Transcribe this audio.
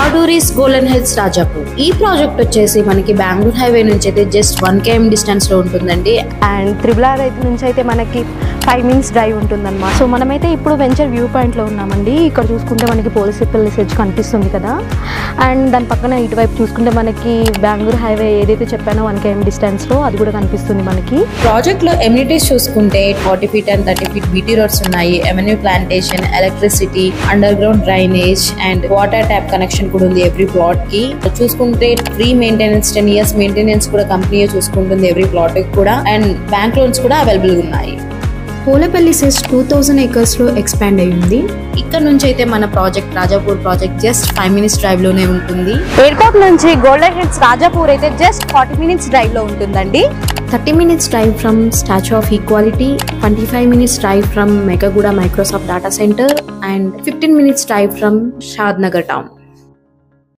ఆడూరిస్ golden hills Rajapur. ఈ project వచ్చేసి మనకి బెంగళూరు హైవే నుంచి అయితే జస్ట్ 1 km డిస్టెన్స్ లో ఉంటుందండి. అండ్ త్రిబుల్ అయితే నుంచి అయితే మనకి 5 minutes డ్రైవ్ ఉంటుందన్నమాట. సో మనమైతే ఇప్పుడు వెంచర్ వ్యూ పాయింట్ లో ఉన్నామండి. ఇక్కడ చూసుకుంటే మనకి పోలీసిపల్ సెజ్ కనిపిస్తుంది కదా, అండ్ దాని పక్కన ఇటువైపు చూసుకుంటే మనకి బెంగళూరు హైవే ఏదైతే చెప్పానో 1 km డిస్టెన్స్ లో అది కూడా కనిపిస్తుంది మనకి. ప్రాజెక్ట్ లో ఎమ్యూనిటీస్ చూసుకుంటే 40 feet and 30 feet BT roads ఉన్నాయి, avenue plantation, electricity, underground drainage and water tap connection కూడా ఉంది ఎవ్రీ ప్లాట్ కి. చూసుకుంటే ఫ్రీ మెయింటెనెన్స్ 10 years మెయింటెనెన్స్ కూడా కంపెనీ చూసుకుంటుంది ఎవ్రీ ప్లాట్ కి కూడా, అండ్ బ్యాంక్ లోన్స్ కూడా అవైలబుల్ ఉన్నాయి. పోలేపల్లి సెజ్ 2000 acres లో ఎక్స్పాండ్ అయ్యింది. ఇక్కడ నుంచి అయితే మన project Rajapur project just 5 minutes drive లోనే ఉంటుంది. ఎయిర్పోర్ట్ నుంచి గోల్డెన్ హిల్స్ రాజాపూర్ అయితే జస్ట్ 40 minutes డ్రైవ్ లో ఉంటుందండి. 30 minutes drive from Statue of Equality, 25 minutes drive from Megaguda Microsoft Data Center, and 15 minutes drive from Shadnagar town.